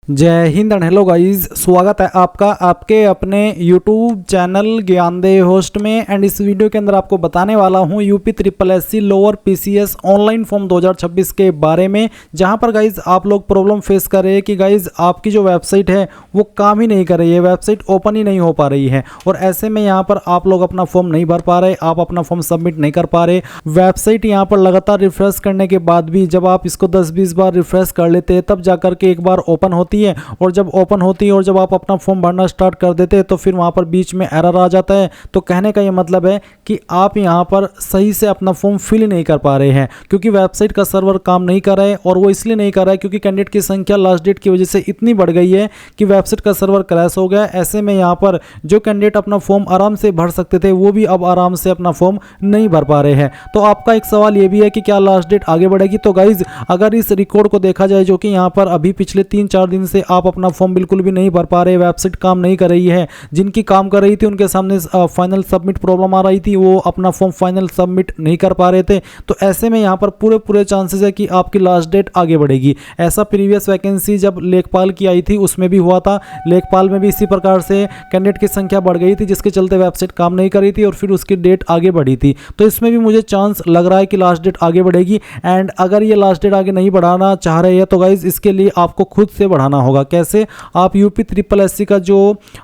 जय Hind and hello guys, स्वागत है आपका आपके अपने YouTube चैनल ज्ञानदेव होस्ट में। एंड इस वीडियो के अंदर आपको बताने वाला हूं UP triple SC lower PCS online form 2026 के बारे में, जहां पर गाइस आप लोग प्रॉब्लम फेस कर रहे हैं कि गाइस आपकी जो वेबसाइट है वो काम ही नहीं कर रही है, वेबसाइट ओपन ही नहीं हो पा रही है। और ऐसे में यहाँ पर आप लोग अपना फॉर्म नहीं भर पा रहे, आप अपना फॉर्म सबमिट नहीं कर पा रहे। वेबसाइट यहाँ पर लगातार रिफ्रेश करने के बाद भी जब आप इसको 10-20 बार रिफ्रेश कर लेते हैं तब जाकर के एक बार ओपन होती है। और जब ओपन होती है और जब आप अपना फॉर्म भरना स्टार्ट कर देते हैं तो फिर वहां पर बीच में एरर आ जाता है। तो कहने का ये मतलब है कि आप यहां पर सही से अपना फॉर्म फिल नहीं कर पा रहे हैं, क्योंकि वेबसाइट का सर्वर काम नहीं कर रहा है। और वो इसलिए नहीं कर रहा है क्योंकि कैंडिडेट की संख्या लास्ट डेट की वजह से इतनी बढ़ गई है कि वेबसाइट का सर्वर क्रैश हो गया। ऐसे में यहाँ पर जो कैंडिडेट अपना फॉर्म आराम से भर सकते थे वो भी अब आराम से अपना फॉर्म नहीं भर पा रहे हैं। तो आपका एक सवाल ये भी है कि क्या लास्ट डेट आगे बढ़ेगी। तो गाइज अगर इस रिकॉर्ड को देखा जाए जो कि यहाँ पर अभी पिछले 3-4 दिन से आप अपना फॉर्म बिल्कुल भी नहीं भर पा रहे, वेबसाइट काम नहीं कर रही है, जिनकी काम कर रही थी उनके सामने फाइनल सबमिट प्रॉब्लम आ रही थी, वो अपना फॉर्म फाइनल सबमिट नहीं कर पा रहे थे। तो ऐसे में यहाँ पर पूरे चांसेस है कि आपकी लास्ट डेट आगे बढ़ेगी। ऐसा प्रीवियस वैकेंसी जब लेखपाल की आई थी उसमें भी हुआ था, लेखपाल में भी इसी प्रकार से कैंडिडेट की संख्या बढ़ गई थी जिसके चलते वेबसाइट काम नहीं कर रही थी और फिर उसकी डेट आगे बढ़ी थी। तो इसमें भी मुझे चांस लग रहा है कि लास्ट डेट आगे बढ़ेगी। एंड अगर ये लास्ट डेट आगे नहीं बढ़ाना चाह रहे हैं तो गाइज इसके लिए आपको खुद से बढ़ाना होगा। कैसे? आप यूपी ट्रिपल एससी का जो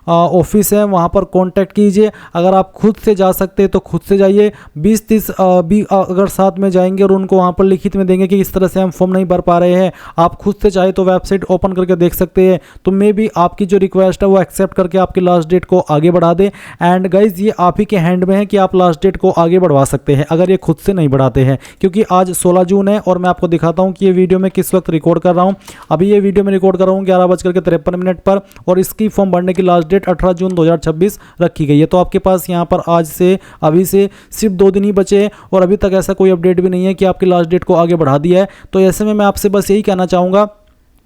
ऑफिस है वहाँ पर कांटेक्ट कीजिए। अगर आप खुद से जा सकते हैं तो खुद से जाइए। 20-30 भी अगर साथ में जाएंगे और उनको वहाँ पर लिखित में देंगे कि इस तरह से हम फॉर्म नहीं भर पा रहे हैं, आप खुद से चाहे तो वेबसाइट ओपन करके देख सकते हैं। तो मे भी आपकी जो रिक्वेस्ट है वो एक्सेप्ट करके आपकी लास्ट डेट को आगे बढ़ा दे। एंड गाइज ये आप ही के हैंड में है कि आप लास्ट डेट को आगे बढ़वा सकते हैं अगर ये खुद से नहीं बढ़ाते हैं। क्योंकि आज 16 जून है और मैं आपको दिखाता हूँ कि ये वीडियो मैं किस वक्त रिकॉर्ड कर रहा हूँ। अभी ये वीडियो मैं रिकॉर्ड कर रहा हूँ 11:53 पर और इसकी फॉर्म भरने की लास्ट डेट 18 जून 2026 रखी गई है। तो आपके पास यहाँ पर आज से अभी से सिर्फ 2 दिन ही बचे हैं और अभी तक ऐसा कोई अपडेट भी नहीं है कि आपकी लास्ट डेट को आगे बढ़ा दिया है। तो ऐसे में मैं आपसे बस यही कहना चाहूँगा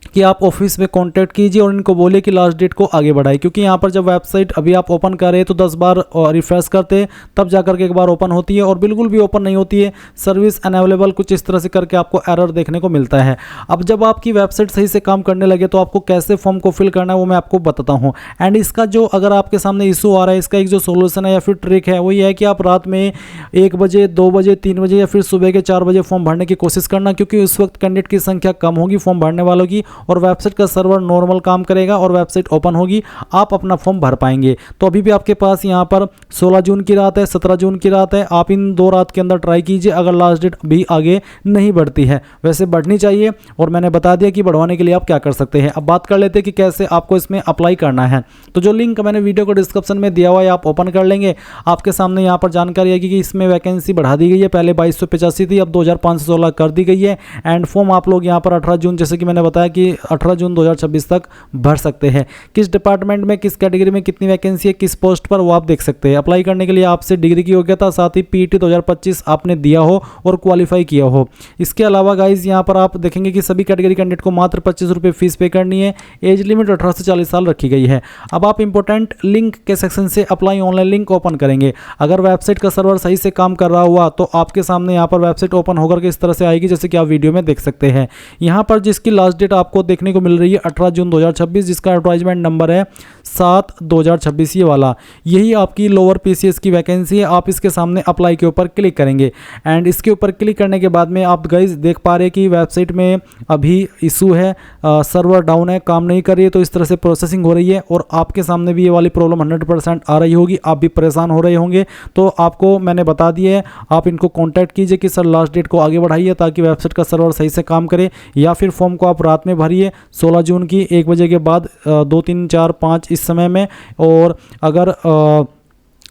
कि आप ऑफिस में कांटेक्ट कीजिए और इनको बोले कि लास्ट डेट को आगे बढ़ाए। क्योंकि यहाँ पर जब वेबसाइट अभी आप ओपन कर रहे हैं तो 10 बार रिफ्रेश करते हैं तब जाकर के एक बार ओपन होती है और बिल्कुल भी ओपन नहीं होती है। सर्विस अनअवेलेबल कुछ इस तरह से करके आपको एरर देखने को मिलता है। अब जब आपकी वेबसाइट सही से काम करने लगे तो आपको कैसे फॉर्म को फिल करना है वो मैं आपको बताता हूँ। एंड इसका जो अगर आपके सामने इशू आ रहा है इसका एक जो सोल्यूशन है या फिर ट्रिक है वो ये है कि आप रात में 1 बजे, 2 बजे, 3 बजे या फिर सुबह के 4 बजे फॉर्म भरने की कोशिश करना, क्योंकि उस वक्त कैंडिडेट की संख्या कम होगी फॉर्म भरने वालों की और वेबसाइट का सर्वर नॉर्मल काम करेगा और वेबसाइट ओपन होगी, आप अपना फॉर्म भर पाएंगे। तो अभी भी आपके पास यहाँ पर 16 जून की रात है, 17 जून की रात है। आप इन 2 रात के अंदर ट्राई कीजिए अगर लास्ट डेट भी आगे नहीं बढ़ती है। वैसे बढ़नी चाहिए और मैंने बता दिया कि बढ़वाने के लिए आप क्या कर सकते हैं। अब बात कर लेते हैं कि कैसे आपको इसमें अप्लाई करना है। तो जो लिंक मैंने वीडियो को डिस्क्रिप्शन में दिया हुआ है आप ओपन कर लेंगे। आपके सामने यहाँ पर जानकारी आएगी कि इसमें वैकेंसी बढ़ा दी गई है, पहले 2285 थी अब 2516 कर दी गई है। एंड फॉर्म आप लोग यहाँ पर 18 जून जैसे कि मैंने बताया कि 18 जून 2026 तक भर सकते हैं। किस डिपार्टमेंट में, किस कैटेगरी में कितनी वैकेंसी है, किस पोस्ट पर, वो आप देख सकते हैं। अप्लाई करने के लिए आपसे डिग्री की योग्यता, साथ ही पीईटी 2025 आपने दिया हो और क्वालिफाई किया हो। इसके अलावा गाइज यहाँ पर आप देखेंगे कि सभी कैटेगरी कैंडिडेट को मात्र 25 रुपये फीस पे करनी है। एज लिमिट 18 से 40 साल रखी गई है। अब आप इंपॉर्टेंट लिंक के सेक्शन से अप्लाई ऑनलाइन लिंक ओपन करेंगे। अगर वेबसाइट का सर्वर सही से काम कर रहा हुआ तो आपके सामने यहाँ पर वेबसाइट ओपन होकर के इस तरह से आएगी जैसे कि आप वीडियो में देख सकते हैं। यहाँ पर जिसकी लास्ट डेट आपको देखने को मिल रही है 18 जून 2026, जिसका एडवर्टाइजमेंट नंबर है 7/2026 ये वाला, यही आपकी लोअर पीसीएस की वैकेंसी है। आप इसके सामने अप्लाई के ऊपर क्लिक करेंगे एंड इसके ऊपर क्लिक करने के बाद में आप गाइस देख पा रहे हैं कि वेबसाइट में अभी इशू है, सर्वर डाउन है, काम नहीं कर रही है। तो इस तरह से प्रोसेसिंग हो रही है और आपके सामने भी ये वाली प्रॉब्लम 100% आ रही होगी, आप भी परेशान हो रहे होंगे। तो आपको मैंने बता दिया है, आप इनको कॉन्टैक्ट कीजिए कि सर लास्ट डेट को आगे बढ़ाइए ताकि वेबसाइट का सर्वर सही से काम करे, या फिर फॉर्म को आप रात में भरिए 16 जून की 1 बजे के बाद 2, 3, 4, 5 इस समय में। और अगर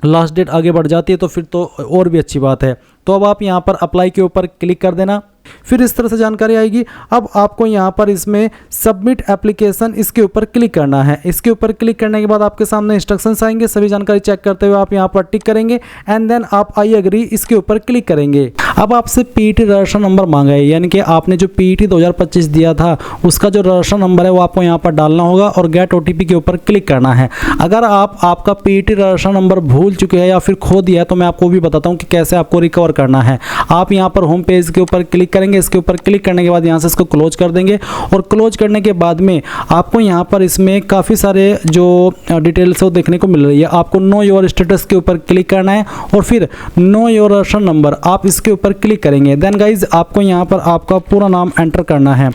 लास्ट डेट आगे बढ़ जाती है तो फिर तो और भी अच्छी बात है। तो अब आप यहाँ पर अप्लाई के ऊपर क्लिक कर देना, फिर इस तरह से जानकारी आएगी। अब आपको यहाँ पर इसमें सबमिट एप्लीकेशन इसके ऊपर क्लिक करना है। इसके ऊपर क्लिक करने के बाद आपके सामने इंस्ट्रक्शंस आएंगे, सभी जानकारी चेक करते हुए आप यहाँ पर टिक करेंगे एंड देन आप आई एग्री इसके ऊपर क्लिक करेंगे। अब आपसे पीईटी रजिस्ट्रेशन नंबर मांगा है, यानी कि आपने जो पीईटी 2025 दिया था उसका जो रजिस्ट्रेशन नंबर है वो आपको यहाँ पर डालना होगा और गेट ओटीपी के ऊपर क्लिक करना है। अगर आपका पीईटी रजिस्ट्रेशन नंबर भूल चुके हैं या फिर खो दिया है तो मैं आपको भी बताता हूँ कि कैसे आपको रिकवर करना है। आप यहाँ पर होम पेज के ऊपर क्लिक करेंगे। इसके ऊपर क्लिक करने के बाद यहाँ से इसको क्लोज कर देंगे और क्लोज करने के बाद में आपको यहाँ पर इसमें काफ़ी सारे जो डिटेल्स है वो देखने को मिल रही है। आपको नो योर स्टेटस के ऊपर क्लिक करना है और फिर नो योर राशन नंबर आप इसके ऊपर क्लिक करेंगे। देन गाइज आपको यहाँ पर आपका पूरा नाम एंटर करना है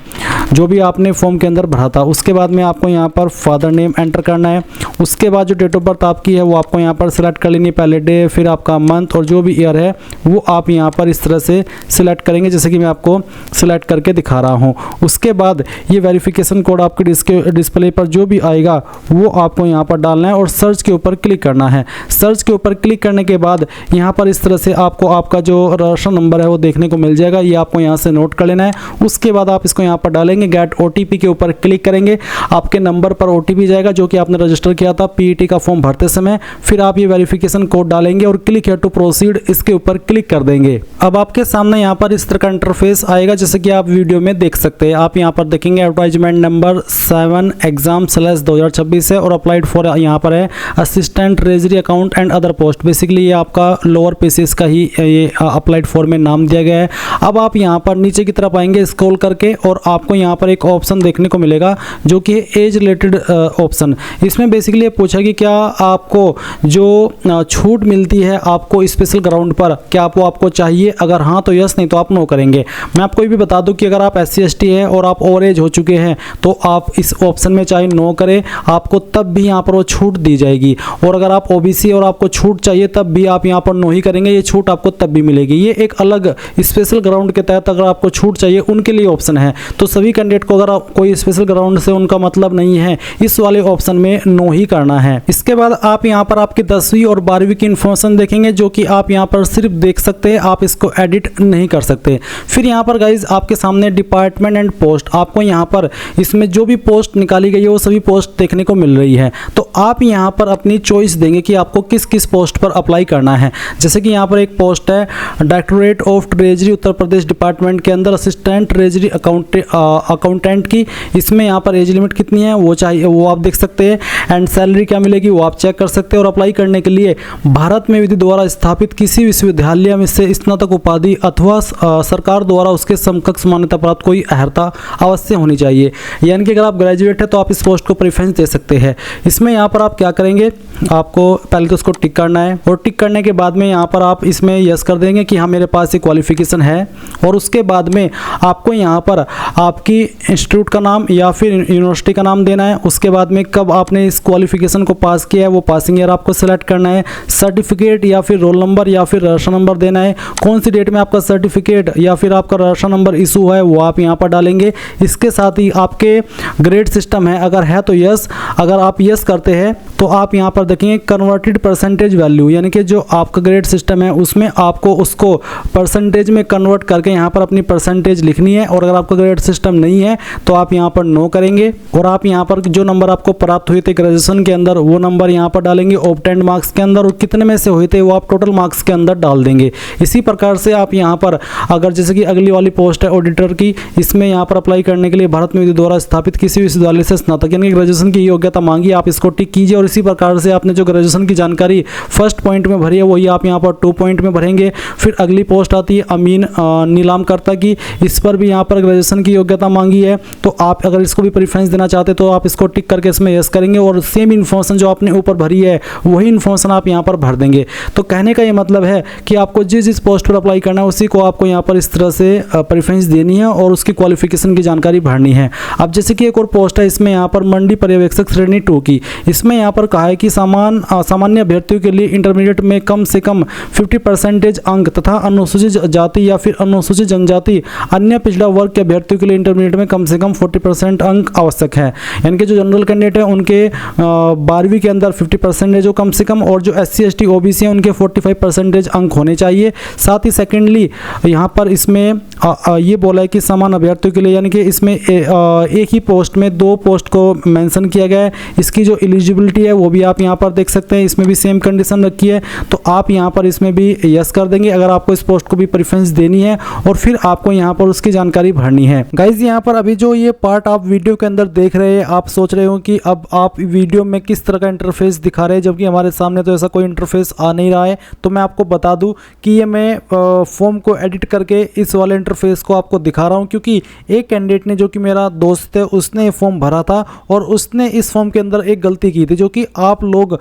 जो भी आपने फॉर्म के अंदर भरा था। उसके बाद में आपको यहाँ पर फादर नेम एंटर करना है। उसके बाद जो डेट ऑफ बर्थ आपकी है वो आपको यहाँ पर सिलेक्ट कर लेनी है, पहले डे, फिर आपका मंथ और जो भी ईयर है वो आप यहाँ पर इस तरह से सिलेक्ट करेंगे जैसे कि मैं आपको सिलेक्ट करके दिखा रहा हूँ। उसके बाद ये वेरिफिकेशन कोड आपके डिस्प्ले पर जो भी आएगा वो आपको यहाँ पर डालना है और सर्च के ऊपर क्लिक करना है। सर्च के ऊपर क्लिक करने के बाद यहाँ पर इस तरह से आपको आपका जो राशन नंबर है वो देखने को मिल जाएगा। ये आपको यहाँ से नोट कर लेना है। उसके बाद आप इसको यहाँ पर डालेंगे, गेट OTP के ऊपर क्लिक करेंगे। आपके नंबर पर OTP जाएगा जो कि आपने रजिस्टर किया था PET का फॉर्म भरते समय। फिर आप ये वेरिफिकेशन कोड डालेंगे और क्लिक हियर टू प्रोसीड इसके ऊपर क्लिक कर देंगे। अब आपके सामने यहाँ पर इस तरह का इंटरफेस आएगा जैसे कि आप वीडियो में देख सकते हैं। आप यहाँ पर देखेंगे एडवर्टाइजमेंट नंबर 7 एग्जाम/2026 है और अप्लाइड फॉर यहाँ पर है assistant treasury account and other post. Basically ये आपका लोअर PCS का ही ये अप्लाइड फॉर में नाम दिया गया है। अब आप यहाँ पर नीचे की तरफ आएंगे स्क्रॉल करके और आपको यहाँ पर एक ऑप्शन देखने को मिलेगा जो कि एज रिलेटेड ऑप्शन। इसमें बेसिकली पूछा कि क्या आपको जो छूट मिलती है आपको स्पेशल ग्राउंड पर, क्या वो आपको चाहिए? अगर हाँ तो यस, नहीं तो आप नो करेंगे। मैं आपको ये भी बता दूं कि अगर आप SC/ST है और आप ओवर एज हो चुके हैं तो आप इस ऑप्शन में चाहे नो करें आपको तब भी यहाँ पर वो छूट दी जाएगी। और अगर आप OBC और आपको छूट चाहिए तब भी आप यहाँ पर नो ही करेंगे, ये छूट आपको तब भी मिलेगी। ये एक अलग स्पेशल ग्राउंड के तहत अगर आपको छूट चाहिए उनके लिए ऑप्शन है। तो सभी कैंडिडेट को अगर कोई स्पेशल ग्राउंड से उनका मतलब नहीं है इस वाले ऑप्शन में नो ही करना है। इसके बाद आप यहाँ पर आपकी 10वीं और 12वीं की इन्फॉर्मेशन देखेंगे जो कि आप यहाँ पर सिर्फ देख सकते हैं, आप इसको एडिट नहीं कर सकते। फिर यहाँ पर गाइज आपके सामने डिपार्टमेंट एंड पोस्ट, आपको यहाँ पर इसमें जो भी पोस्ट निकाली गई है वो सभी पोस्ट देखने को मिल रही है। तो आप यहाँ पर अपनी चॉइस देंगे कि आपको किस किस पोस्ट पर अप्लाई करना है। जैसे कि यहाँ पर एक पोस्ट है directorate of treasury Uttar Pradesh department के अंदर असिस्टेंट ट्रेजरी अकाउंटेंट की। इसमें यहाँ पर एज लिमिट कितनी है वो चाहिए वो आप देख सकते हैं एंड सैलरी क्या मिलेगी वो आप चेक कर सकते हैं। और अप्लाई करने के लिए भारत में विधि द्वारा स्थापित किसी विश्वविद्यालय में से स्नातक उपाधि अथवा सरकार द्वारा उसके समकक्ष मान्यता प्राप्त कोई अर्हता अवश्य होनी चाहिए। यानी कि अगर आप ग्रेजुएट है तो आप इस पोस्ट को प्रेफरेंस दे सकते हैं। इसमें यहाँ पर आप क्या करेंगे, आपको पहले तो उसको टिक करना है और टिक करने के बाद में यहाँ पर आप इसमें यस कर देंगे कि हाँ मेरे पास ये क्वालिफिकेशन है। और उसके बाद में आपको यहाँ पर आपकी इंस्टीट्यूट का नाम या फिर यूनिवर्सिटी का नाम देना है। उसके बाद में कब आपने इस क्वालिफिकेशन को पास किया है वो पासिंग ईयर आपको सेलेक्ट करना है। सर्टिफिकेट या फिर रोल नंबर या फिर राशन नंबर देना है। कौन सी डेट में आपका सर्टिफिकेट या फिर आपका राशन नंबर इशू है वो आप यहाँ पर डालेंगे। इसके साथ ही आपके ग्रेड सिस्टम है, अगर है तो यस, अगर आप यस करते हैं तो आप यहाँ पर देखेंगे कन्वर्टेड परसेंटेज वैल्यू, यानी कि जो आपका ग्रेड सिस्टम है उसमें आपको उसको परसेंटेज में कन्वर्ट करके यहाँ पर अपनी परसेंटेज लिखनी है। और अगर आपका ग्रेड सिस्टम नहीं है तो आप यहाँ पर नो करेंगे और आप यहाँ पर जो नंबर आपको प्राप्त हुए थे ग्रेजुएशन के अंदर वो नंबर यहाँ पर डालेंगे ऑब्टेन्ड मार्क्स के अंदर, और कितने में से हुए थे वो आप टोटल मार्क्स के अंदर डाल देंगे। इसी प्रकार से आप यहाँ पर अगर जैसे कि अगली वाली पोस्ट है ऑडिटर की, इसमें यहाँ पर अप्लाई करने के लिए भारत में विधि द्वारा स्थापित किसी विश्वविद्यालय से स्नातक यानी ग्रेजुएशन की योग्यता मांगी, आप इसको टिक कीजिए। और इसी प्रकार से आपने जो ग्रेजुएशन की जानकारी फर्स्ट पॉइंट में भरी है वही आप यहाँ पर 2 पॉइंट में भरेंगे। फिर अगली पोस्ट आती है अमीन नीलामकर्ता की, इस पर भी यहाँ पर ग्रेजुएशन की योग्यता मांगी है। तो आप अगर इसको भी प्रेफरेंस देना चाहते तो आप इसको टिक करके इसमें यस करेंगे और सेम इन्फॉर्मेशन जो आपने ऊपर भरी है वही इन्फॉर्मेशन आप यहाँ पर भर देंगे। तो कहने का ये मतलब है कि आपको जिस पोस्ट पर अप्लाई करना है उसी को आपको यहाँ पर इस तरह से प्रेफरेंस देनी है और उसकी क्वालिफिकेशन की जानकारी भरनी है। अब जैसे कि एक और पोस्ट है इसमें यहाँ पर मंडी पर्यवेक्षक श्रेणी 2 की, इसमें यहाँ पर कहा है कि सामान्य अभ्यर्थियों के लिए इंटरमीडिएट में कम से कम 50% अंक तथा अनुसूचित जाति या फिर अनुसूचित जनजाति अन्य पिछड़ा वर्ग के अभ्यर्थियों के लिए इंटरमीडिएट में कम से कम 40% अंक आवश्यक है। यानी कि जो जनरल कैंडिडेट है उनके 12वीं के अंदर 50% है जो कम से कम, और जो SC/ST OBC है उनके 45% अंक होने चाहिए। साथ ही सेकेंडली यहाँ पर इसमें ये बोला है कि समान अभ्यर्थियों के लिए, यानी कि इसमें एक ही पोस्ट में 2 पोस्ट को मेंशन किया गया है। इसकी जो एलिजिबिलिटी है है वो भी आप यहाँ पर देख सकते हैं, इसमें भी सेम कंडीशन रखी है। तो आप यहाँ पर इसमें भी यस कर देंगे अगर आपको इस पोस्ट को भी प्रेफरेंस देनी है, और फिर आपको यहाँ पर उसकी जानकारी भरनी है। गाइज यहाँ पर अभी जो ये पार्ट आप वीडियो के अंदर देख रहे हैं, आप सोच रहे हो कि अब आप वीडियो में किस तरह का इंटरफेस दिखा रहे हैं, जबकि हमारे सामने तो ऐसा कोई इंटरफेस आ नहीं रहा है। तो मैं आपको बता दूं कि ये मैं फॉर्म को एडिट करके इस वाले इंटरफेस को आपको दिखा रहा हूं, क्योंकि एक कैंडिडेट ने, जो कि मेरा दोस्त है, उसने ये फॉर्म भरा था और उसने इस फॉर्म के अंदर एक गलती की थी, जो कि आप लोग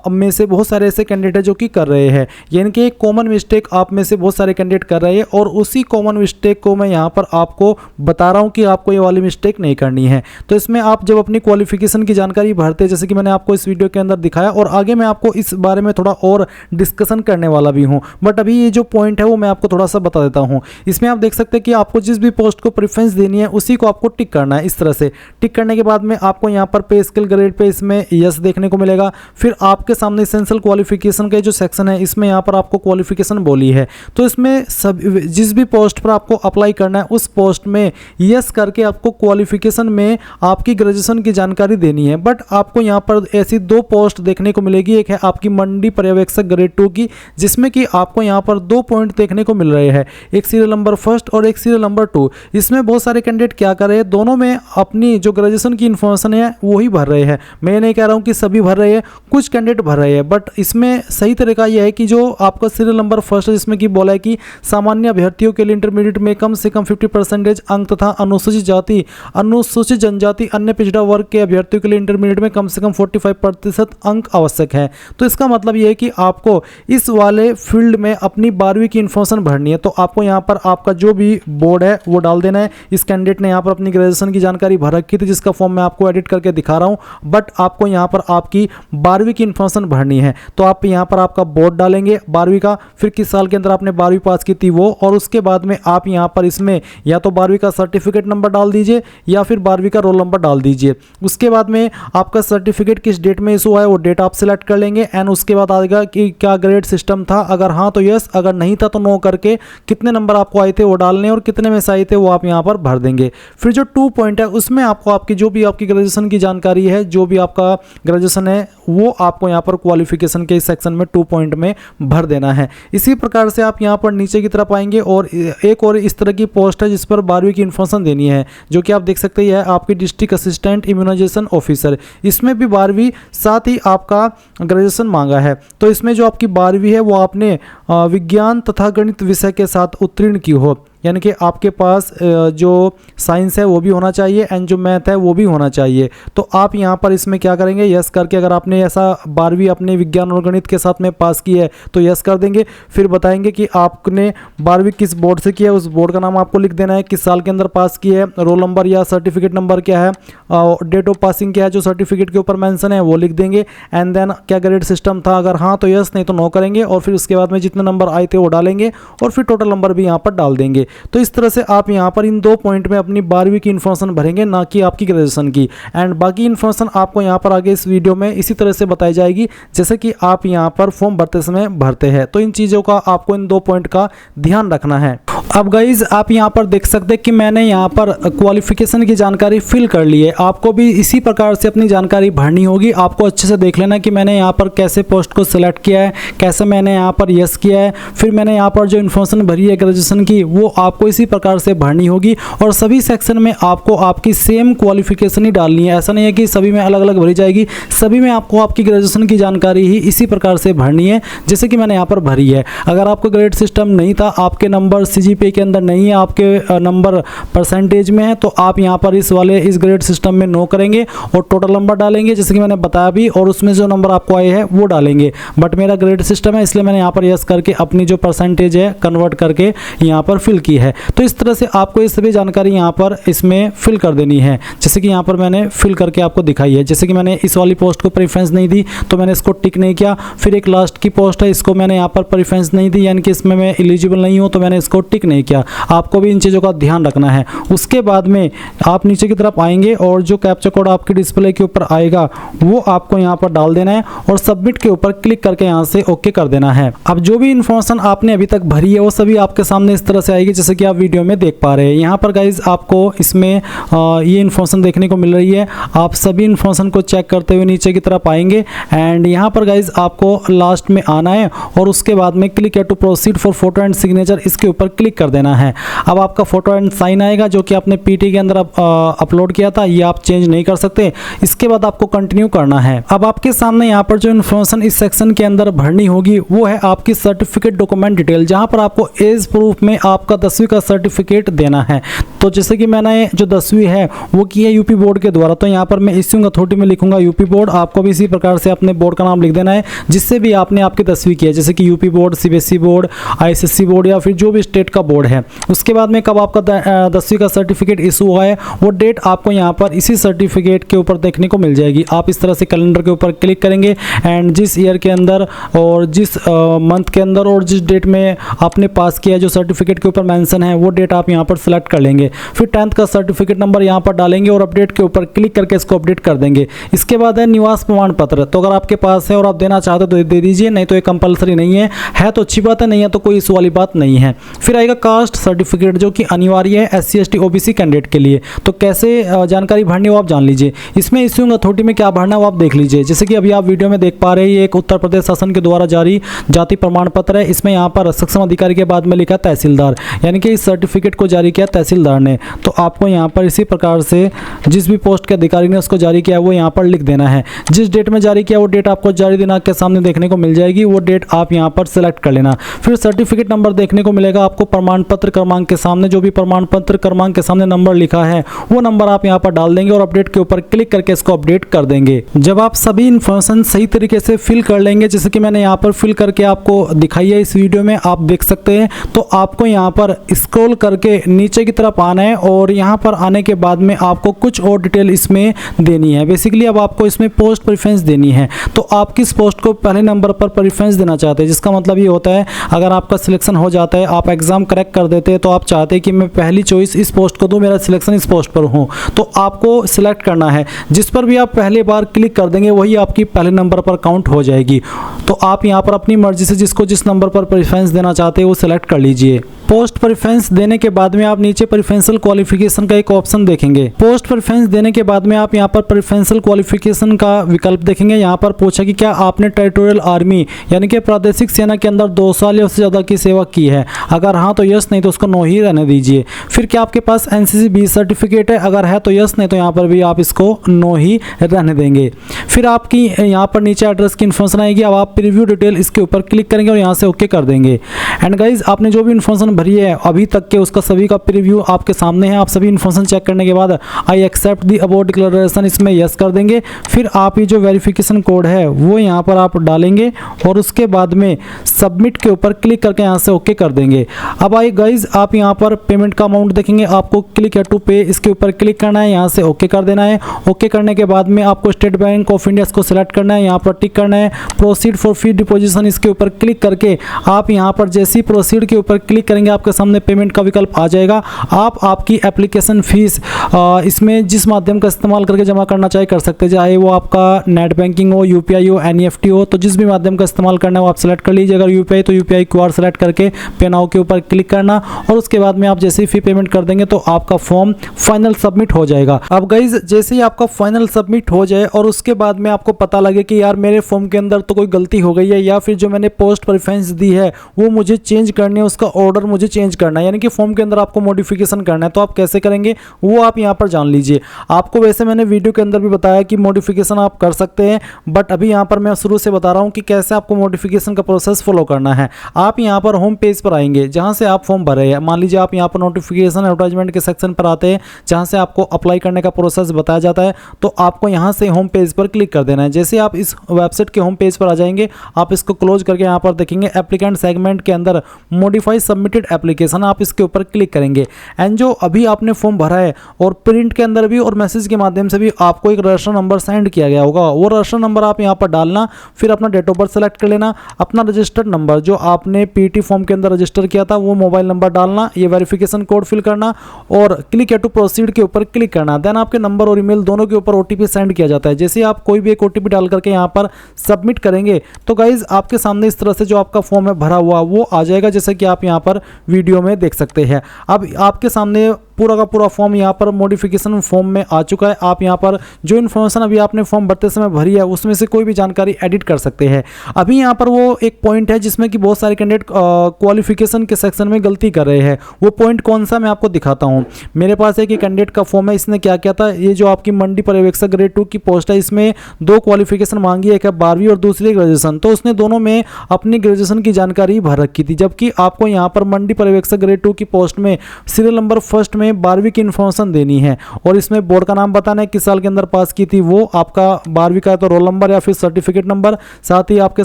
में से बहुत सारे ऐसे कैंडिडेट है जो कि कर रहे हैं। यानी कि एक कॉमन मिस्टेक आप में से बहुत सारे कैंडिडेट कर रहे हैं, और उसी कॉमन मिस्टेक को मैं यहाँ पर आपको बता रहा हूँ कि आपको ये वाली मिस्टेक नहीं करनी है। तो इसमें आप जब अपनी क्वालिफिकेशन की जानकारी भरते हैं, जैसे कि मैंने आपको इस वीडियो के अंदर दिखाया, और आगे मैं आपको इस बारे में थोड़ा और डिस्कशन करने वाला भी हूं, बट अभी ये जो पॉइंट है वो मैं आपको थोड़ा सा बता देता हूं। इसमें आप देख सकते हैं कि आपको जिस भी पोस्ट को प्रेफरेंस देनी है उसी को आपको टिक करना है। इस तरह से टिक करने के बाद में आपको यहाँ पर पे स्केल ग्रेड पे इसमें यस देखने को मिलेगा। फिर आपके सामने एसेंशियल क्वालिफिकेशन का जो सेक्शन है, इसमें यहाँ पर आपको क्वालिफिकेशन बोली है। तो इसमें सब जिस भी पोस्ट पर आपको अप्लाई करना है उस पोस्ट में यस करके आपको क्वालिफिकेशन में आपकी ग्रेजुएशन की जानकारी देनी है। बट आपको यहाँ पर ऐसी दो पोस्ट देखने को मिलेगी, एक है आपकी मंडी पर्यवेक्षक ग्रेड 2 की, जिसमें कि आपको यहाँ पर 2 पॉइंट देखने को मिल रहे हैं, एक सीरियल नंबर 1 और एक सीरियल नंबर 2। इसमें बहुत सारे कैंडिडेट क्या कर रहे हैं, दोनों में अपनी जो ग्रेजुएशन की इन्फॉर्मेशन है वही भर रहे हैं। मैं नहीं कह रहा हूँ कि सभी भर रहे हैं, कुछ कैंडिडेट भर रहे हैं, बट इसमें सही तरीका यह है कि जो आपका सीरियल नंबर 1 है, जिसमें कि बोला है कि सामान्य अभ्यर्थियों के लिए इंटरमीडिएट में कम से कम 50% अंक तथा अनुसूचित जाति, अनुसूचित जनजाति, अन्य पिछड़ा वर्ग के अभ्यर्थियों के लिए इंटरमीडिएट में कम से कम 45% अंक आवश्यक है। तो इसका मतलब यह है कि आपको इस वाले फील्ड में अपनी 12वीं की इन्फॉर्मेशन भरनी है। तो आपको यहाँ पर आपका जो भी बोर्ड है वो डाल देना है। इस कैंडिडेट ने यहाँ पर अपनी ग्रेजुएशन की जानकारी भर रखी थी, जिसका फॉर्म मैं आपको एडिट करके दिखा रहा हूँ, बट आपको यहाँ पर आपकी 12वीं की इन्फॉर्मेशन भरनी है। तो आप यहाँ पर आपका बोर्ड डालेंगे 12वीं का, फिर किस साल के अंदर आपने 12वीं पास की थी वो, और उसके बाद में आप यहाँ पर इसमें या तो 12वीं का सर्टिफिकेट नंबर डाल दीजिए या फिर 12वीं का रोल नंबर डाल दीजिए। उसके बाद में आपका सर्टिफिकेट किस डेट में इशू है वो डेट आप सिलेक्ट कर लेंगे, एंड उसके बाद आएगा कि क्या ग्रेड सिस्टम था, अगर हाँ तो यस, अगर नहीं था तो नो करके कितने नंबर आपको आए थे वो डालने, और कितने में से आए थे वो आप यहाँ पर भर देंगे। फिर जो 2 पॉइंट है उसमें आपको आपकी जो भी आपकी ग्रेजुएशन की जानकारी है, जो भी आपका ग्रेजुएशन है, वो आपको यहाँ पर क्वालिफिकेशन के इस सेक्शन में 2 पॉइंट में भर देना है। इसी प्रकार से आप यहाँ पर नीचे की तरफ आएंगे और एक और इस तरह की पोस्ट है जिस पर 12वीं की इन्फॉर्मेशन देनी है, जो कि आप देख सकते हैं आपकी डिस्ट्रिक्ट असिस्टेंट इम्यूनाइजेशन ऑफिसर। इसमें भी 12वीं, साथ ही आपका ग्रेजुएशन मांगा है। तो इसमें जो आपकी 12वीं है वो आपने विज्ञान तथा गणित विषय के साथ उत्तीर्ण की हो, यानी कि आपके पास जो साइंस है वो भी होना चाहिए एंड जो मैथ है वो भी होना चाहिए। तो आप यहाँ पर इसमें क्या करेंगे, यस करके, अगर आपने ऐसा 12वीं अपने विज्ञान और गणित के साथ में पास की है तो यस कर देंगे। फिर बताएंगे कि आपने 12वीं किस बोर्ड से किया है, उस बोर्ड का नाम आपको लिख देना है, किस साल के अंदर पास की है, रोल नंबर या सर्टिफिकेट नंबर क्या है, डेट ऑफ पासिंग क्या है जो सर्टिफिकेट के ऊपर मेंशन है वो लिख देंगे, एंड देन क्या ग्रेड सिस्टम था, अगर हाँ तो यस, नहीं तो नो करेंगे, और फिर उसके बाद में जितने नंबर आए थे वो डालेंगे, और फिर टोटल नंबर भी यहाँ पर डाल देंगे। तो इस तरह से आप यहां पर इन 2 पॉइंट में अपनी 12वीं की इन्फॉर्मेशन भरेंगे, ना कि आपकी ग्रेजुएशन की। एंड बाकी इन्फॉर्मेशन आपको यहां पर आगे इस वीडियो में इसी तरह से बताई जाएगी जैसे कि आप यहां पर फॉर्म भरते समय भरते हैं। तो इन चीज़ों का आपको इन 2 पॉइंट का ध्यान रखना है। अब गाइज आप यहां पर देख सकते हैं कि मैंने यहां पर क्वालिफिकेशन की जानकारी फिल कर ली है। आपको भी इसी प्रकार से अपनी जानकारी भरनी होगी। आपको अच्छे से देख लेना कि मैंने यहां पर कैसे पोस्ट को सिलेक्ट किया है, कैसे मैंने यहां पर यस किया है, फिर मैंने यहां पर जो इन्फॉर्मेशन भरी है ग्रेजुएशन की वो आपको इसी प्रकार से भरनी होगी। और सभी सेक्शन में आपको आपकी सेम क्वालिफिकेशन ही डालनी है। ऐसा नहीं है कि सभी में अलग अलग भरी जाएगी, सभी में आपको आपकी ग्रेजुएशन की जानकारी ही इसी प्रकार से भरनी है जैसे कि मैंने यहाँ पर भरी है। अगर आपको ग्रेड सिस्टम नहीं था, आपके नंबर CGPA के अंदर नहीं है, आपके नंबर परसेंटेज में है, तो आप यहाँ पर इस ग्रेड सिस्टम में नो करेंगे और टोटल नंबर डालेंगे जैसे कि मैंने बताया भी, और उसमें जो नंबर आपको आए हैं वो डालेंगे। बट मेरा ग्रेड सिस्टम है इसलिए मैंने यहाँ पर यस करके अपनी जो परसेंटेज है कन्वर्ट करके यहाँ पर फिल की है। तो इस तरह से आपको ये सभी जानकारी यहाँ पर इसमें फिल कर देनी है, जैसे कि यहाँ पर मैंने फिल करके आपको दिखाई है। जैसे कि मैंने इस वाली पोस्ट को प्रेफरेंस नहीं दी तो मैंने इसको टिक नहीं किया। फिर एक लास्ट की पोस्ट है, इसको मैंने यहाँ पर प्रेफरेंस नहीं दी, यानी कि इसमें मैं एलिजिबल नहीं हूँ, तो मैंने इसको टिक नहीं किया। आपको भी इन चीज़ों का ध्यान रखना है। उसके बाद में आप नीचे की तरफ आएंगे और जो कैप्चा कोड आपके डिस्प्ले के ऊपर आएगा वो आपको यहाँ पर डाल देना है और सबमिट के ऊपर क्लिक करके यहाँ से ओके कर देना है। अब जो भी इन्फॉर्मेशन आपने अभी तक भरी है वो सभी आपके सामने इस तरह से आएगी जैसे कि आप वीडियो में देख पा रहे हैं। यहाँ पर गाइज आपको इसमें ये इन्फॉर्मेशन देखने को मिल रही है। आप सभी इन्फॉर्मेशन को चेक करते हुए नीचे की तरफ आएंगे एंड यहाँ पर गाइज आपको लास्ट में आना है और उसके बाद में क्लिक है to proceed for photo and signature, इसके ऊपर क्लिक कर देना है। अब आपका फोटो एंड साइन आएगा जो कि आपने पीटी के अंदर अपलोड किया था, ये आप चेंज नहीं कर सकते। इसके बाद आपको कंटिन्यू करना है। अब आपके सामने यहाँ पर जो इन्फॉर्मेशन इस सेक्शन के अंदर भरनी होगी वो है आपकी सर्टिफिकेट डॉक्यूमेंट डिटेल, जहाँ पर आपको एज प्रूफ में आपका 10वीं का सर्टिफिकेट देना है। तो जैसे कि मैंने जो 10वीं है वो की है यूपी बोर्ड के द्वारा, तो यहाँ पर मैं इश्यूइंग अथॉरिटी में लिखूंगा यूपी बोर्ड। आपको भी इसी प्रकार से अपने बोर्ड का नाम लिख देना है जिससे भी आपने आपकी 10वीं की है, जैसे कि UP board, CBSE board, ISSC board या फिर जो भी स्टेट का बोर्ड है। उसके बाद में कब आपका 10वीं का सर्टिफिकेट इशू हुआ है वो डेट आपको यहाँ पर इसी सर्टिफिकेट के ऊपर देखने को मिल जाएगी। आप इस तरह से कैलेंडर के ऊपर क्लिक करेंगे एंड जिस ईयर के अंदर और जिस मंथ के अंदर और जिस डेट में आपने पास किया जो सर्टिफिकेट के ऊपर मेंशन है वो डेट आप यहाँ पर सिलेक्ट कर लेंगे। फिर 10th का सर्टिफिकेट नंबर यहाँ पर डालेंगे और अपडेट के ऊपर क्लिक करके इसको अपडेट कर देंगे। इसके बाद है निवास प्रमाण पत्र, तो अगर आपके पास है और आप देना चाहते हो तो दे दीजिए, नहीं तो ये कंपलसरी नहीं है तो अच्छी बात है, नहीं है तो कोई इस वाली बात नहीं है। फिर आएगा कास्ट सर्टिफिकेट जो कि अनिवार्य है SC ST OBC कैंडिडेट के लिए। तो कैसे जानकारी भरनी हो आप जान लीजिए। इसमें इश्यूइंग अथॉरिटी में क्या भरना हो आप देख लीजिए। जैसे कि अभी आप वीडियो में देख पा रहे हैं ये एक उत्तर प्रदेश शासन के द्वारा जारी जाति प्रमाण पत्र है। इसमें यहाँ पर सक्षम अधिकारी के बाद में लिखा तहसीलदार, यानी कि इस सर्टिफिकेट को जारी किया तहसीलदार ने। तो आपको यहाँ पर इसी प्रकार से जिस भी पोस्ट के अधिकारी ने उसको जारी किया वो यहाँ पर लिख देना है। जिस डेट में जारी किया वो डेट आपको जारी दिनांक के सामने देखने को मिल जाएगी, वो डेट आप यहाँ पर सिलेक्ट कर लेना। फिर सर्टिफिकेट नंबर देखने को मिलेगा आपको प्रमाण पत्र क्रमांक के सामने, जो भी प्रमाण पत्र क्रमांक के सामने नंबर लिखा है वो नंबर आप यहाँ पर डाल देंगे और अपडेट के ऊपर क्लिक करके इसको अपडेट कर देंगे। जब आप सभी इन्फॉर्मेशन सही तरीके से फिल कर लेंगे, जैसे कि मैंने यहाँ पर फिल करके आपको दिखाई है इस वीडियो में, आप देख सकते हैं, तो आपको यहाँ पर स्क्रॉल करके नीचे की तरफ आना है और यहाँ पर आने के बाद में आपको कुछ और डिटेल इसमें देनी है। बेसिकली अब आपको इसमें पोस्ट प्रेफरेंस देनी है। तो आप किस पोस्ट को पहले नंबर पर प्रेफरेंस देना चाहते हैं, जिसका मतलब ये होता है अगर आपका सिलेक्शन हो जाता है, आप एग्जाम क्रैक कर देते हैं तो आप चाहते हैं कि मैं पहली चॉइस इस पोस्ट को दूं, मेरा सिलेक्शन इस पोस्ट पर हो, तो आपको सिलेक्ट करना है। जिस पर भी आप पहले बार क्लिक कर देंगे वही आपकी पहले नंबर पर काउंट हो जाएगी। तो आप यहाँ पर अपनी मर्जी से जिसको जिस नंबर पर प्रेफरेंस देना चाहते हैं वो सिलेक्ट कर लीजिए। पोस्ट प्रेफरेंस देने के बाद में आप नीचे प्रेफरेंशियल क्वालिफिकेशन का एक ऑप्शन देखेंगे। पोस्ट प्रेफरेंस देने के बाद में आप यहाँ पर प्रेफरेंशियल क्वालिफिकेशन का विकल्प देखेंगे। यहाँ पर पूछा कि क्या आपने टेरिटोरियल आर्मी यानी कि प्रादेशिक सेना के अंदर 2 साल या उससे ज़्यादा की सेवा की है। अगर हाँ तो यस, नहीं तो उसको नो ही रहने दीजिए। फिर क्या आपके पास NCC 20 सर्टिफिकेट है, अगर है तो यस, नहीं तो यहाँ पर भी आप इसको नो ही रहने देंगे। फिर आपकी यहाँ पर नीचे एड्रेस की इन्फॉर्मेशन आएगी। अब आप प्रीव्यू डिटेल इसके ऊपर क्लिक करेंगे और यहाँ से ओके कर देंगे। एंड गाइज आपने जो भी इन्फॉर्मेशन भरी है अभी तक के उसका सभी का प्रीव्यू आपके सामने है। आप सभी इन्फॉर्मेशन चेक करने के बाद I accept the above declaration इसमें यस कर देंगे। फिर आप ये जो वेरिफिकेशन कोड है वो यहाँ पर आप डालेंगे और उसके बाद में सबमिट के ऊपर क्लिक करके यहाँ से ओके कर देंगे। अब आई गाइज आप यहाँ पर पेमेंट का अमाउंट देखेंगे, आपको क्लिक है टू पे, इसके ऊपर क्लिक करना है, यहाँ से ओके कर देना है। ओके करने के बाद में आपको स्टेट बैंक ऑफ इंडिया को सिलेक्ट करना है, यहाँ पर टिक करना है। प्रोसीड फॉर फी डिपोजिशन इसके ऊपर क्लिक करके आप यहाँ पर जैसे ही प्रोसीड के ऊपर क्लिक करेंगे आपके सामने पेमेंट का विकल्प आ जाएगा। आप आपकी एप्लीकेशन फीस इसमें जिस माध्यम का इस्तेमाल करके जमा करना चाहे कर सकते हैं, चाहे वो आपका नेट बैंकिंग हो, UPI हो, NEFT हो, तो जिस भी माध्यम का इस्तेमाल करना है वो आप सेलेक्ट कर लीजिए। अगर UPI तो UPI QR सेलेक्ट करके पे नाउ के ऊपर क्लिक करना और उसके बाद में आप जैसे ही फी पेमेंट कर देंगे तो आपका फॉर्म फाइनल सबमिट हो जाएगा। अब गाइज जैसे ही आपका फाइनल सबमिट हो जाए और उसके बाद में आपको पता लगे कि यार मेरे फॉर्म के अंदर तो कोई गलती हो गई है या फिर जो मैंने पोस्ट प्रेफरेंस दी है वो मुझे चेंज करनी है, उसका ऑर्डर मुझे चेंज करना है, यानी कि फॉर्म के अंदर आपको मॉडिफिकेशन करना है, तो आप कैसे करेंगे वो आप यहाँ पर जान लीजिए। आपको वैसे मैंने वीडियो के अंदर भी बताया कि मॉडिफिकेशन आप कर सकते हैं, बट अभी यहाँ पर मैं शुरू से बता रहा हूँ कि कैसे आपको मॉडिफिकेशन का प्रोसेस फॉलो करना है। आप यहाँ पर होम पेज पर आएंगे जहाँ से आप फॉर्म भरे हैं। मान लीजिए आप यहाँ पर नोटिफिकेशन एडवर्टाइजमेंट के सेक्शन पर आते हैं जहाँ से आपको अप्लाई करने का प्रोसेस बताया जाता है, तो आपको यहाँ से होम पेज पर क्लिक कर देना है। जैसे आप इस वेबसाइट के होम पेज पर आ जाएंगे आप इसको क्लोज करके यहाँ पर देखेंगे एप्लीकेंट सेगमेंट के अंदर मॉडिफाई सबमिटेड एप्लीकेशन, आप इसके ऊपर क्लिक करेंगे। एंड जो अभी आपने फॉर्म भरा है और प्रिंट के अंदर भी और मैसेज के माध्यम से भी आपको एक रजिस्टर नंबर सेंड किया गया होगा, वो रजिस्टर नंबर आप यहाँ पर डालना। फिर अपना डेट ऑफ बर्थ सेलेक्ट कर लेना, अपना रजिस्टर्ड नंबर जो आपने पीटी फॉर्म के अंदर रजिस्टर किया था वो मोबाइल नंबर डालना, ये वेरिफिकेशन कोड फिल करना और क्लिक टू प्रोसीड के ऊपर क्लिक करना। देन आपके नंबर और ईमेल दोनों के ऊपर OTP सेंड किया जाता है। जैसे आप कोई भी एक OTP डाल करके यहाँ पर सबमिट करेंगे तो गाइज आपके सामने इस तरह से जो आपका फॉर्म है भरा हुआ वो आ जाएगा, जैसे कि आप यहाँ पर वीडियो वीडियो में देख सकते हैं। अब आपके सामने पूरा का पूरा फॉर्म यहाँ पर मॉडिफिकेशन फॉर्म में आ चुका है। आप यहाँ पर जो इन्फॉर्मेशन अभी आपने फॉर्म भरते समय भरी है उसमें से कोई भी जानकारी एडिट कर सकते हैं। अभी यहाँ पर वो एक पॉइंट है जिसमें कि बहुत सारे कैंडिडेट क्वालिफिकेशन के सेक्शन में गलती कर रहे हैं। वो पॉइंट कौन सा मैं आपको दिखाता हूँ। मेरे पास एक कैंडिडेट का फॉर्म है, इसने क्या किया था, ये जो आपकी मंडी पर्यवेक्षक ग्रेड 2 की पोस्ट है इसमें 2 क्वालिफिकेशन मांगी है, एक है 12वीं और दूसरी ग्रेजुएशन। तो उसने दोनों में अपनी ग्रेजुएशन की जानकारी भर रखी थी, जबकि आपको यहाँ पर मंडी पर्यवेक्षक ग्रेड 2 की पोस्ट में सीरियल नंबर फर्स्ट में 12वीं की इन्फॉर्मेशन देनी है और इसमें बोर्ड का नाम बताना है, किस साल के अंदर पास की थी, वो आपका 12वीं का तो रोल नंबर या फिर सर्टिफिकेट नंबर, साथ ही आपके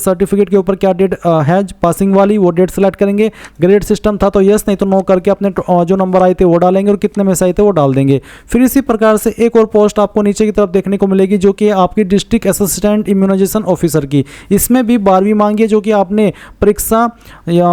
सर्टिफिकेट के ऊपर क्या डेट है पासिंग वाली वो डेट सेलेक्ट करेंगे। ग्रेड सिस्टम था तो यस, नहीं तो नो करके अपने जो नंबर आए थे वो डालेंगे और कितने में से आए थे वो डाल देंगे। फिर इसी प्रकार से एक और पोस्ट आपको नीचे की तरफ देखने को मिलेगी जो कि आपकी डिस्ट्रिक्ट असिस्टेंट इम्यूनाइजेशन ऑफिसर की। इसमें भी 12वीं मांगी है जो कि आपने परीक्षा या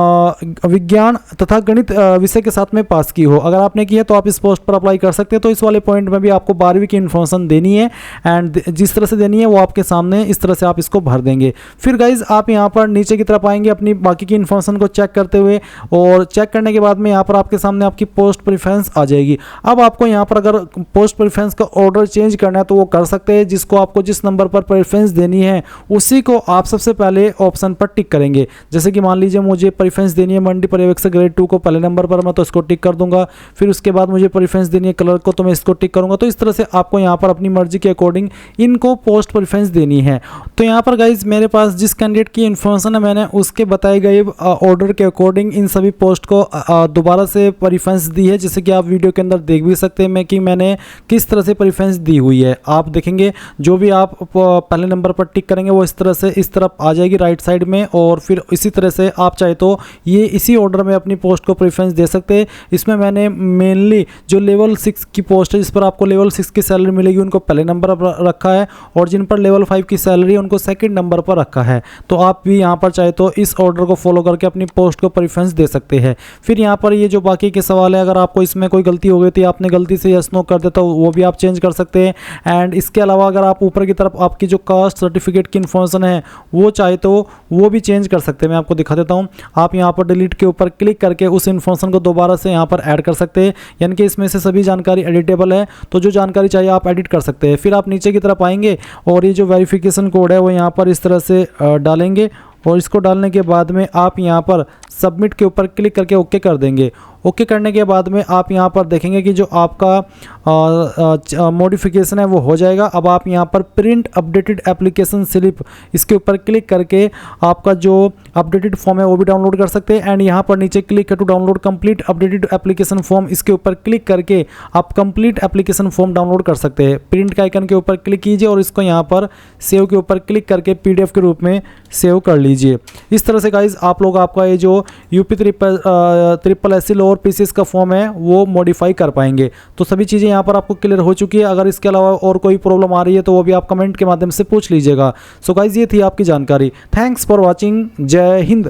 विज्ञान तथा गणित विषय के साथ में पास की हो। अगर आपने की है तो आप इस पोस्ट पर अप्लाई कर सकते हैं। तो इस वाले पॉइंट में भी आपको 12वीं की इन्फॉर्मेशन देनी है एंड जिस तरह से देनी है वो आपके सामने इस तरह से आप इसको भर देंगे। फिर गाइज आप यहाँ पर नीचे की तरफ आएंगे अपनी बाकी की इन्फॉर्मेशन को चेक करते हुए और चेक करने के बाद में यहाँ पर आपके सामने आपकी पोस्ट प्रेफरेंस आ जाएगी। अब आपको यहाँ पर अगर पोस्ट प्रेफरेंस का ऑर्डर चेंज करना है तो वो कर सकते हैं। जिसको आपको जिस नंबर पर प्रेफरेंस देनी है उसी को आप सबसे पहले ऑप्शन पर टिक करेंगे। जैसे कि मान लीजिए मुझे प्रेफरेंस देनी है मंडी पर्यवेक्षक ग्रेड 2 को पहले नंबर पर, मैं तो इसको टिक कर दूंगा। फिर उसके बाद मुझे प्रेफरेंस देनी है कलर को तो मैं इसको टिक करूंगा। तो इस तरह से आपको यहाँ पर अपनी मर्जी के अकॉर्डिंग इनको पोस्ट प्रेफरेंस देनी है। तो यहाँ पर गाइज मेरे पास जिस कैंडिडेट की इन्फॉर्मेशन है मैंने उसके बताए गए ऑर्डर के अकॉर्डिंग इन सभी पोस्ट को दोबारा से प्रेफरेंस दी है। जैसे कि आप वीडियो के अंदर देख भी सकते हैं कि मैंने किस तरह से प्रेफरेंस दी हुई है। आप देखेंगे जो भी आप पहले नंबर पर टिक करेंगे वो इस तरह से इस तरफ आ जाएगी राइट साइड में और फिर इसी तरह से आप चाहे तो ये इसी ऑर्डर में अपनी पोस्ट को प्रेफरेंस दे सकते हैं। इसमें मैंने मेनली जो लेवल 6 की पोस्ट है जिस पर आपको लेवल 6 की सैलरी मिलेगी उनको पहले नंबर पर रखा है और जिन पर लेवल 5 की सैलरी है उनको सेकंड नंबर पर रखा है। तो आप भी यहाँ पर चाहे तो इस ऑर्डर को फॉलो करके अपनी पोस्ट को प्रेफरेंस दे सकते हैं। फिर यहाँ पर ये जो बाकी के सवाल है, अगर आपको इसमें कोई गलती हो गई थी, आपने गलती से यस नो कर दिया तो वो भी आप चेंज कर सकते हैं। एंड इसके अलावा अगर आप ऊपर की तरफ आपकी जो कास्ट सर्टिफिकेट की इन्फॉर्मेशन है वो चाहे तो वो भी चेंज कर सकते हैं। मैं आपको दिखा देता हूँ। आप यहाँ पर डिलीट के ऊपर क्लिक करके उस इन्फॉर्मेशन को दोबारा से यहाँ पर ऐड कर सकते हैं, यानी कि इसमें से सभी जानकारी एडिटेबल है। तो जो जानकारी चाहिए आप एडिट कर सकते हैं। फिर आप नीचे की तरफ आएंगे और ये जो वेरिफिकेशन कोड है वो यहाँ पर इस तरह से डालेंगे और इसको डालने के बाद में आप यहाँ पर सबमिट के ऊपर क्लिक करके ओके कर देंगे। ओके करने के बाद में आप यहाँ पर देखेंगे कि जो आपका मॉडिफिकेशन है वो हो जाएगा। अब आप यहाँ पर प्रिंट अपडेटेड एप्लीकेशन स्लिप इसके ऊपर क्लिक करके आपका जो अपडेटेड फॉर्म है वो भी डाउनलोड कर सकते हैं। एंड यहाँ पर नीचे click to download complete updated application form इसके ऊपर क्लिक करके आप कंप्लीट एप्लीकेशन फॉर्म डाउनलोड कर सकते हैं। प्रिंट के आइकन के ऊपर क्लिक कीजिए और इसको यहाँ पर सेव के ऊपर क्लिक करके PDF के रूप में सेव कर लीजिए। इस तरह से गाइज आप लोग आपका ये जो UP triple SC lower PCS का फॉर्म है वो मॉडिफाई कर पाएंगे। तो सभी चीज़ें यहाँ पर आपको क्लियर हो चुकी है। अगर इसके अलावा और कोई प्रॉब्लम आ रही है तो वो भी आप कमेंट के माध्यम से पूछ लीजिएगा। सो गाइज ये थी आपकी जानकारी। Thanks for watching. जय हिंद।